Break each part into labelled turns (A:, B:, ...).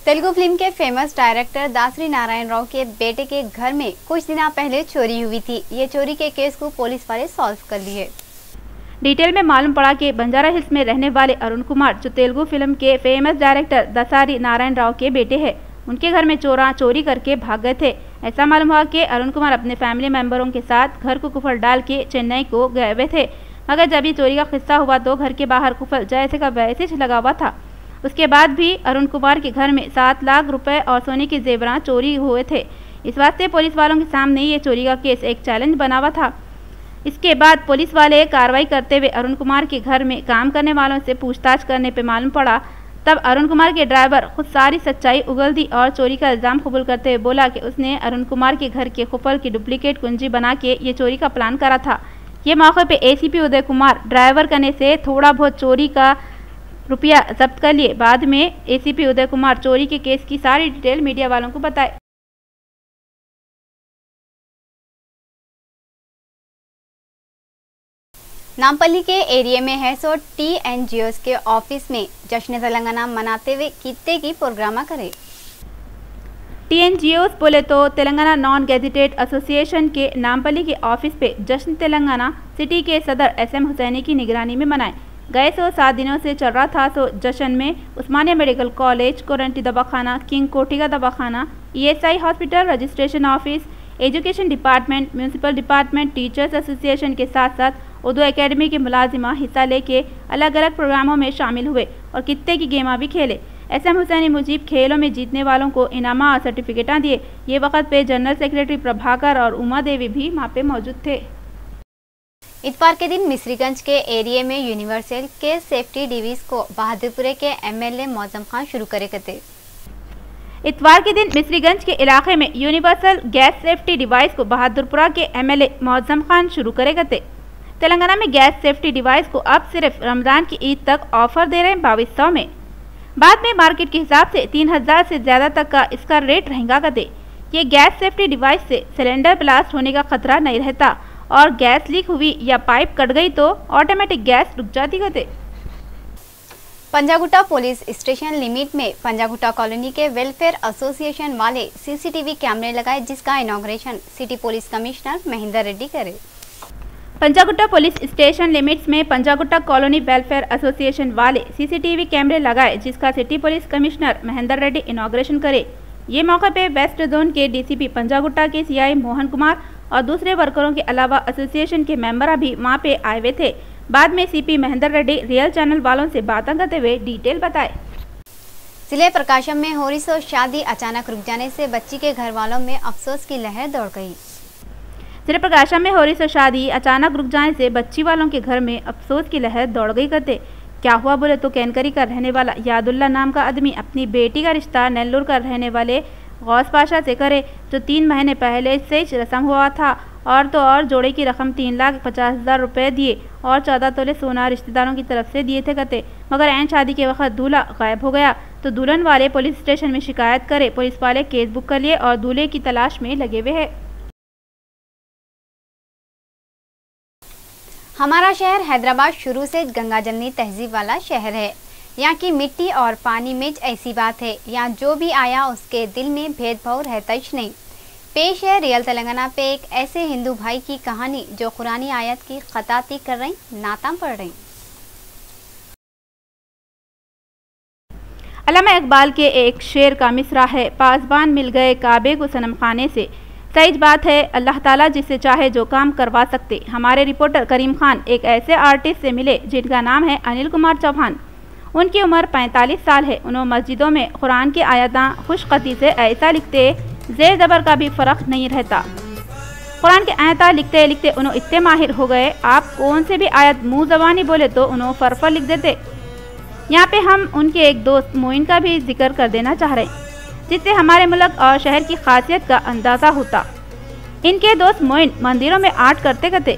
A: Telugu film के famous director Dasari Narayan Rao के बेटे के घर में कुछ दिन पहले चोरी हुई थी। ये चोरी के केस को पुलिस वाले सॉल्व कर लिए।
B: डिटेल में मालूम पड़ा कि बंजारा हिल्स में रहने वाले अरुण कुमार जो तेलुगु फिल्म के फेमस डायरेक्टर दासरी नारायण राव के बेटे हैं, उनके घर में चोरी करके भाग गए थे। ऐसा मालूम हुआ कि अरुण कुमार अपने फैमिली मेंबरों के साथ घर को कुफल डाल के चेन्नई को गए हुए थे, मगर जब ये चोरी का किस्सा हुआ तो घर के बाहर कुफल जैसे का वैसे ही लगा हुआ था। उसके बाद भी अरुण कुमार के घर में 7 लाख रुपए और सोने के जेवरात चोरी हुए थे। इस वास्ते पुलिस वालों के सामने ये चोरी का केस एक चैलेंज बना हुआ था। इसके बाद पुलिस वाले कार्रवाई करते हुए अरुण कुमार के घर में काम करने वालों से पूछताछ करने पर मालूम पड़ा, तब अरुण कुमार के ड्राइवर खुद सारी सच्चाई उगल दी और चोरी का इल्ज़ाम कबूल करते हुए बोला कि उसने अरुण कुमार के घर के कुफल की डुप्लीकेट कुंजी बना के ये चोरी का प्लान करा था। ये मौके पे एसीपी उदय कुमार ड्राइवर करने से थोड़ा बहुत चोरी का रुपया जब्त कर लिए। बाद में एसीपी उदय कुमार चोरी के केस की सारी डिटेल मीडिया वालों को बताए।
A: नामपल्ली के एरिया में है सो TNGOs के ऑफिस में जश्न तेलंगाना मनाते हुए कितने की प्रोग्राम करे।
B: TNGOs बोले तो तेलंगाना नॉन गैजेटेड एसोसिएशन के नामपल्ली के ऑफिस पे जश्न तेलंगाना सिटी के सदर SM हुसैनी की निगरानी में मनाए गए। 7 दिनों से चल रहा था। जश्न में उस्मानिया मेडिकल कॉलेज, कोरंटी दवाखाना, किंग कोटिका दवाखाना, ESI hospital, registration office, education department, municipal department, teachers association के साथ साथ उर्दू एकेडमी के मुलाजिमा हिस्सा लेके अलग अलग प्रोग्रामों में शामिल हुए और कितने की गेमा भी खेले। SM हुसैनी मुजीब खेलों में जीतने वालों को इनामा और सर्टिफिकेटा दिए। ये वक्त पे जनरल सेक्रेटरी प्रभाकर और उमा देवी भी वहाँ पे मौजूद थे।
A: इतवार के दिन मिश्रीगंज के एरिया में यूनिवर्सल के सेफ्टी डिवाइस को बहादुरपुरे के MLA मौजम खान शुरू करे थे।
B: इतवार के दिन मिश्रीगंज के इलाके में यूनिवर्सल गैस सेफ्टी डिवाइस को बहादुरपुरा के MLA मौजम खान शुरू करे थे। तेलंगाना में गैस सेफ्टी डिवाइस को अब सिर्फ रमजान की ईद तक ऑफर दे रहे हैं 2200 में। बाद में मार्केट के हिसाब से 3000 से ज्यादा तक का इसका रेट रहेगा कते। ये गैस सेफ्टी डिवाइस से सिलेंडर ब्लास्ट होने का खतरा नहीं रहता और गैस लीक हुई या पाइप कट गई तो ऑटोमेटिक गैस रुक जाती कते।
A: पंजागुट्टा पुलिस स्टेशन लिमिट में पंजागुट्टा कॉलोनी के वेलफेयर एसोसिएशन वाले CCTV कैमरे लगाए, जिसका inauguration city police commissioner Mahendra Reddy करे।
B: पंजागुट्टा पुलिस स्टेशन लिमिट्स में पंजागुट्टा कॉलोनी वेलफेयर एसोसिएशन वाले CCTV कैमरे लगाए, जिसका city police commissioner Mahendra Reddy inauguration करे। ये मौके पे वेस्ट जोन के DCP पंजागुट्टा के CI मोहन कुमार और दूसरे वर्करों के अलावा एसोसिएशन के मेंबर भी वहाँ पे आए हुए थे। बाद में CP Mahendra Reddy real channel वालों से बातें करते हुए डिटेल बताए।
A: जिले प्रकाशम में हो रही सो शादी अचानक रुक जाने से बच्ची के घर वालों में अफसोस की लहर दौड़ गई।
B: जिले प्रकाशम में हो रही सो शादी अचानक रुक जाने से बच्ची वालों के घर में अफसोस की लहर दौड़ गई करते। क्या हुआ बोले तो कैनकरी का रहने वाला यादुल्ला नाम का आदमी अपनी बेटी का रिश्ता नेल्लूर का रहने वाले गौस पाशा से करे, जो 3 महीने पहले से रस्म हुआ था। और तो और जोड़े की रकम 3,50,000 रुपये दिए और 14 तोले सोना रिश्तेदारों की तरफ से दिए थे करते। मगर ऐन शादी के वक्त दूल्हा गायब हो गया तो दुल्हन वाले पुलिस स्टेशन में शिकायत करे। पुलिस वाले केस बुक कर लिए और दूल्हे की तलाश में लगे हुए हैं।
A: हमारा शहर हैदराबाद शुरू से गंगा जमनी तहजीब वाला शहर है। यहाँ की मिट्टी और पानी में ऐसी बात है, यहाँ जो भी आया उसके दिल में भेदभाव रहता ही नहीं। पेश है रियल तेलंगाना पे एक ऐसे हिंदू भाई की कहानी जो कुरानी आयत की खताती कर रही, नाताम पढ़ रही।
B: अल्लामा इकबाल के एक शेर का मिसरा है, पासबान मिल गए काबे को सनम खाने से। सही बात है, अल्लाह ताला जिससे चाहे जो काम करवा सकते। हमारे रिपोर्टर करीम खान एक ऐसे आर्टिस्ट से मिले जिनका नाम है अनिल कुमार चौहान। उनकी उम्र 45 साल है। उन्होंने मस्जिदों में कुरान की आयतां खुशखती से ऐसा लिखते जेर जबर का भी फर्क नहीं रहता। कुरान की आयतां लिखते लिखते उन्होंने इतने माहिर हो गए, आप कौन से भी आयत मुँह जबानी बोले तो उन्होंने फरफर लिख देते। यहाँ पे हम उनके एक दोस्त मोइन का भी जिक्र कर देना चाह रहे हैं, जिससे हमारे मुल्क और शहर की खासियत का अंदाज़ा होता। इनके दोस्त मोइन मंदिरों में आर्ट करते करते।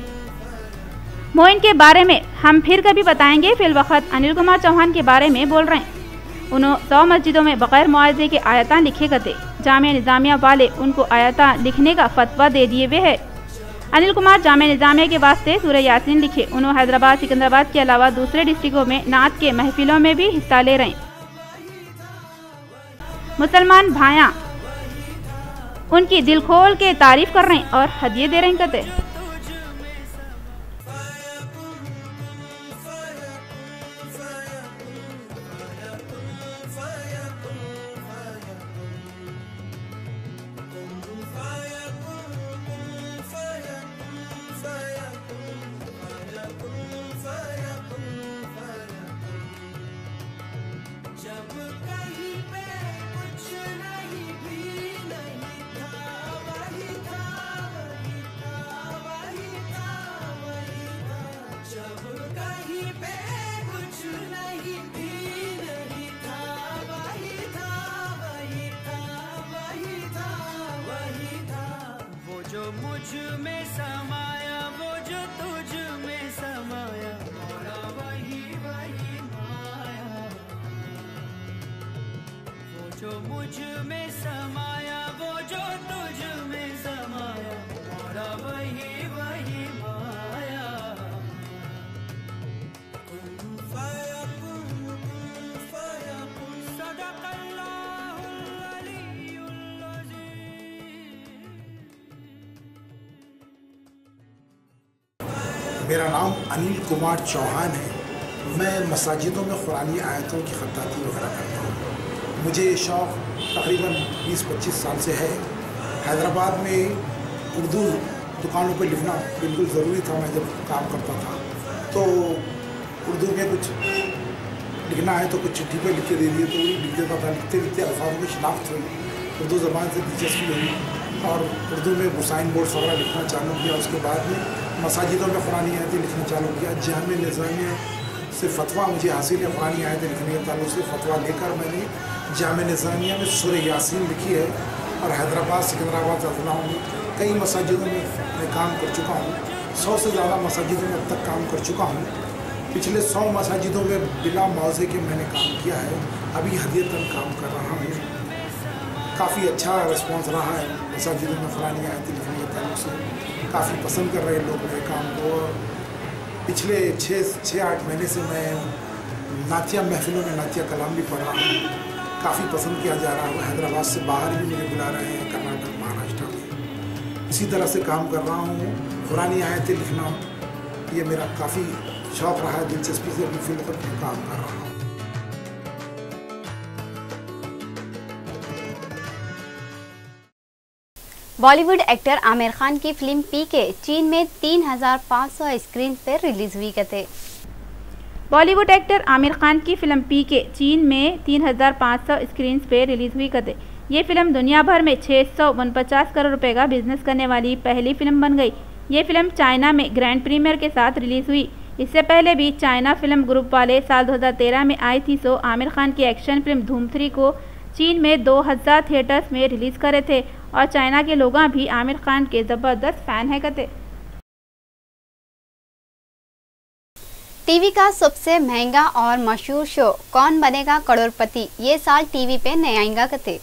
B: मोइन के बारे में हम फिर कभी बताएंगे। फिल वक्त अनिल कुमार चौहान के बारे में बोल रहे हैं। उन्होंने 100 मस्जिदों में बगैर मुआवजे के आयतां लिखे करते। जामिया निज़ामिया वाले उनको आयतां लिखने का फतवा दे दिए हुए है। अनिल कुमार जामिया निज़ामिया के वास्ते सूरह यासीन लिखे। उन्होंने हैदराबाद, सिकंदराबाद के अलावा दूसरे डिस्ट्रिक्टों में नात के महफिलों में भी हिस्सा ले रहे हैं। मुसलमान भाइयाँ उनकी दिल खोल के तारीफ कर रहे हैं और हदिये दे रहे हैं कहते।
C: जो मुझ में समाया वो जो तुझ में समाया मोरा वही वही माया। वो जो मुझ में समाया वो जो तुझ में समाया मोरा वही वही माया। कुन फयकुन सदक़ल्लाहुल अलीयुल अज़ीम।
D: मेरा नाम अनिल कुमार चौहान है। मैं मसाजिदों में कुरानी आयतों की ख़त्ताती वगैरह करता हूँ। मुझे ये शौक़ तकरीबन 20-25 साल से है। हैदराबाद में उर्दू दुकानों पर लिखना बिल्कुल ज़रूरी था। मैं जब काम करता था तो उर्दू में कुछ लिखना है तो कुछ चिट्ठी पे लिख के दे दिए तो वही लिख देता था। लिखते लिखते अल्फाज़ों की शिनाख्त हुई, उर्दू ज़बान से दिलचस्पी हुई और उर्दू में हुसैन बोर्ड्स वगैरह लिखना चालू किया। उसके बाद में मसाजिदों में कुरानी आयतें लिखना चालू किया। जामिया निज़ामिया से फतवा मुझे हासिल है कुरानी आयतें लिखने के ताल्लुक़ से। फतवा लेकर मैंने जामिया निज़ामिया में सूरह यासीन लिखी है और हैदराबाद, सिकंदराबाद, लखनऊ में कई मसाजिदों में मैं काम कर चुका हूँ। 100 से ज़्यादा मसाजिदों में अब तक काम कर चुका हूँ। पिछले 100 मसाजिदों में बिला मौज़े के मैंने काम किया है। अभी हदीयतन काम कर रहा हूँ। काफ़ी अच्छा रिस्पॉन्स रहा है मसाजिदों में कुरानी आयतें लिखने के ताल्लुक़ से। काफ़ी पसंद कर रहे हैं लोग मेरे काम को। पिछले 6-8 महीने से मैं नातिया महफिलों में नातिया कलाम भी पढ़ रहा हूँ। काफ़ी पसंद किया जा रहा है। हैदराबाद से बाहर भी मुझे बुला रहे हैं, कर्नाटक, महाराष्ट्र में। इसी तरह से काम कर रहा हूँ। कुरानी आयतें लिखना ये मेरा काफ़ी शौक़ रहा है, दिलचस्पी से अपनी फील्ड पर काम कर रहा हूँ।
A: बॉलीवुड एक्टर आमिर खान की फिल्म पीके चीन में 3500 स्क्रीन पर रिलीज हुई कहते।
B: बॉलीवुड एक्टर आमिर खान की फिल्म पीके चीन में 3500 स्क्रीन पे रिलीज हुई कहते। ये फिल्म दुनिया भर में 649 करोड़ रुपए का बिजनेस करने वाली पहली फिल्म बन गई। ये फिल्म चाइना में ग्रैंड प्रीमियर के साथ रिलीज हुई। इससे पहले भी चाइना फिल्म ग्रुप वाले साल 2013 में आई थी। सो आमिर खान की एक्शन फिल्म धूम 3 को चीन में 2000 थिएटर्स में रिलीज करे थे और चाइना के लोग भी आमिर खान के ज़बरदस्त फैन है कहते।
A: टीवी का सबसे महंगा और मशहूर शो कौन बनेगा करोड़पति ये साल टीवी पे नहीं आएगा कहते।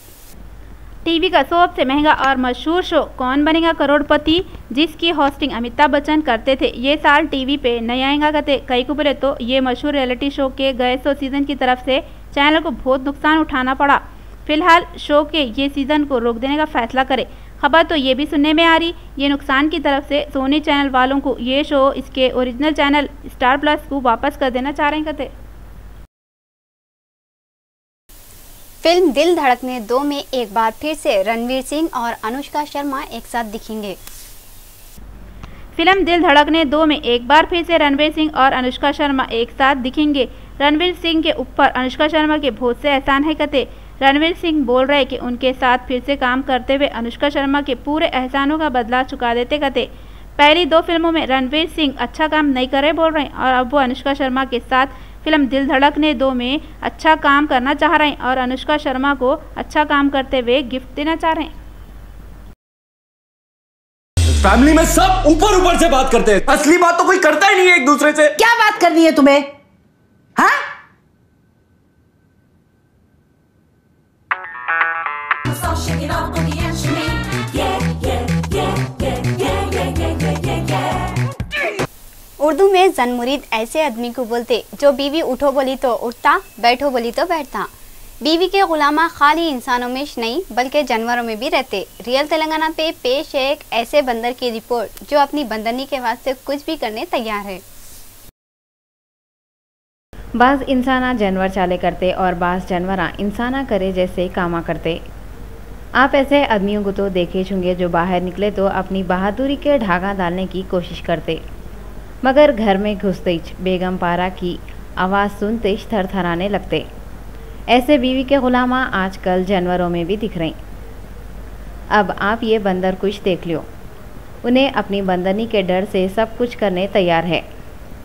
B: टीवी का सबसे महंगा और मशहूर शो कौन बनेगा करोड़पति जिसकी होस्टिंग अमिताभ बच्चन करते थे ये साल टीवी पे नहीं आएगा कहते। कई को बोले तो ये मशहूर रियलिटी शो के गए 100 सीज़न की तरफ से चैनल को बहुत नुकसान उठाना पड़ा। फिलहाल शो के ये सीज़न को रोक देने का फैसला करे। खबर तो ये भी सुनने में आ रही ये नुकसान की तरफ से सोनी चैनल वालों को ये शो इसके ओरिजिनल चैनल स्टार प्लस को वापस कर देना चाह रहे हैं कहते।
A: फिल्म दिल धड़कने 2 में एक बार फिर से रणवीर सिंह और अनुष्का शर्मा एक साथ दिखेंगे।
B: फिल्म दिल धड़कने 2 में एक बार फिर से रणवीर सिंह और अनुष्का शर्मा एक साथ दिखेंगे। रणवीर सिंह के ऊपर अनुष्का शर्मा के बहुत से एहसान है कहते। रणवीर सिंह बोल रहे कि उनके साथ फिर से काम करते हुए अनुष्का शर्मा के पूरे एहसानों का बदला चुका देते कहते। पहली 2 फिल्मों में रणवीर सिंह अच्छा काम नहीं करे बोल रहे हैं और अब वो अनुष्का शर्मा के साथ फिल्म दिल धड़कने 2 में अच्छा काम करना चाह रहे हैं और अनुष्का शर्मा को अच्छा काम करते हुए गिफ्ट देना चाह रहे हैं।
E: फैमिली में सब ऊपर ऊपर से बात करते हैं, असली बात तो कोई करता ही नहीं है एक दूसरे से।
F: क्या बात करनी है तुम्हें? हाँ?
A: उर्दू में जन मुरीद ऐसे आदमी को बोलते जो बीवी उठो बोली तो उठता, बैठो बोली तो बैठता। बीवी के गुलामा खाली इंसानों में नहीं बल्कि जानवरों में भी रहते। रियल तेलंगाना पे पेश है एक ऐसे बंदर की रिपोर्ट जो अपनी बंदरनी के वास्ते कुछ भी करने तैयार है।
G: बाज़ इंसाना जानवर चाले करते और बाज़ जानवरा इंसाना करे जैसे कामा करते। आप ऐसे आदमियों को तो देखे होंगे जो बाहर निकले तो अपनी बहादुरी के ढाका डालने की कोशिश करते, मगर घर में घुसते ही बेगम पारा की आवाज़ सुनते ही थरथराने लगते। ऐसे बीवी के गुलामा आजकल जानवरों में भी दिख रहे। अब आप ये बंदर कुछ देख लो, उन्हें अपनी बंदरनी के डर से सब कुछ करने तैयार है।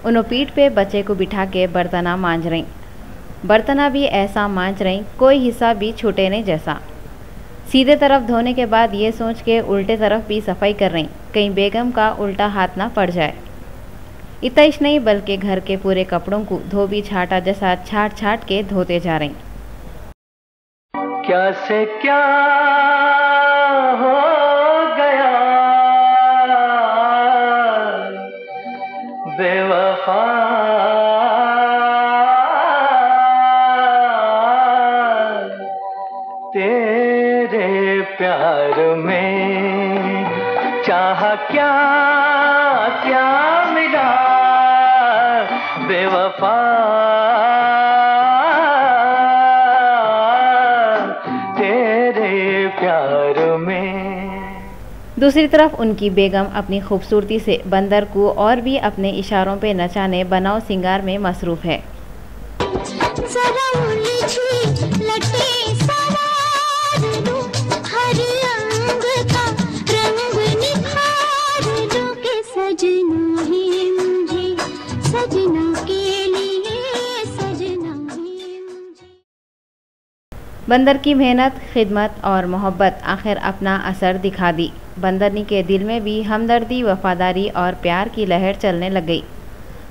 G: उन्होंने पीठ पे बच्चे को बिठा के बर्तना मांज रही, बर्तना भी ऐसा मांज रही कोई हिस्सा भी छूटे नहीं जैसा। सीधे तरफ धोने के बाद ये सोच के उल्टे तरफ भी सफाई कर रही, कहीं बेगम का उल्टा हाथ ना पड़ जाए। इतना ही नहीं बल्कि घर के पूरे कपड़ों को धोबी छाटा जैसा छाट छाट के धोते जा रही।
C: क्या से क्या हो गया बेवफा, तेरे प्यार में चाहा क्या क्या मिला बेवफा, तेरे प्यार में।
G: दूसरी तरफ उनकी बेगम अपनी खूबसूरती से बंदर को और भी अपने इशारों पे नचाने बनाव सिंगार में मसरूफ है। बंदर की मेहनत, खिदमत और मोहब्बत आखिर अपना असर दिखा दी। बंदरनी के दिल में भी हमदर्दी, वफादारी और प्यार की लहर चलने लग गई।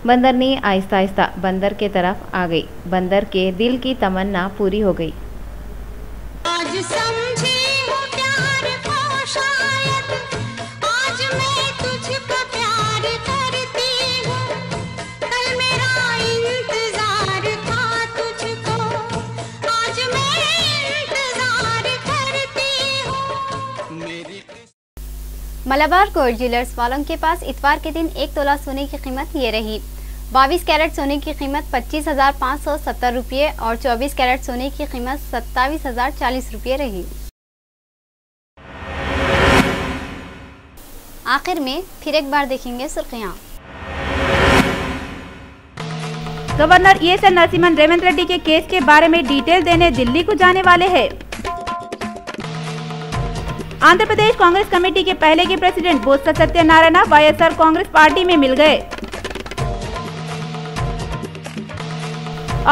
G: बंदरनी आहिस्ता आहिस्ता बंदर के तरफ आ गई। बंदर के दिल की तमन्ना पूरी हो गई।
H: आज समझी हूँ प्यार को शायद, आज मैं तुझको प्यार करती हूँ, कल मेरा इंतजार था तुझको, आज मैं इंतजार करती हूँ।
A: मलाबार गोल्ड ज्वेलर्स वालों के पास इतवार के दिन 1 तोला सोने की कीमत ये रही। 22 कैरेट सोने की कीमत 25,570 रुपये और 24 कैरेट सोने की कीमत 27,040 रुपये रही। आखिर में फिर एक बार देखेंगे सुर्खियां।
B: गवर्नर ESL नरसिम्हन रेवंत रेड्डी के केस के बारे में डिटेल देने दिल्ली को जाने वाले हैं। आंध्र प्रदेश कांग्रेस कमेटी के पहले के president Botsa Satyanarayan YSR Congress party में मिल गए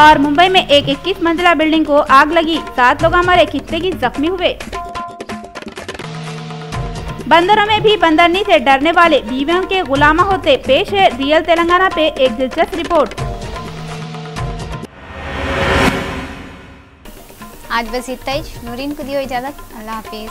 B: और मुंबई में एक 21 मंजिला बिल्डिंग को आग लगी, 7 लोग मरे, कितने की जख्मी हुए। बंदरों में भी बंदरनी से डरने वाले बीवियों के गुलामा होते। पेश है रियल तेलंगाना पे एक दिलचस्प रिपोर्ट।
A: आज बस इतना ही। नूरीन को दियो इजाजत। अल्लाह हाफिज।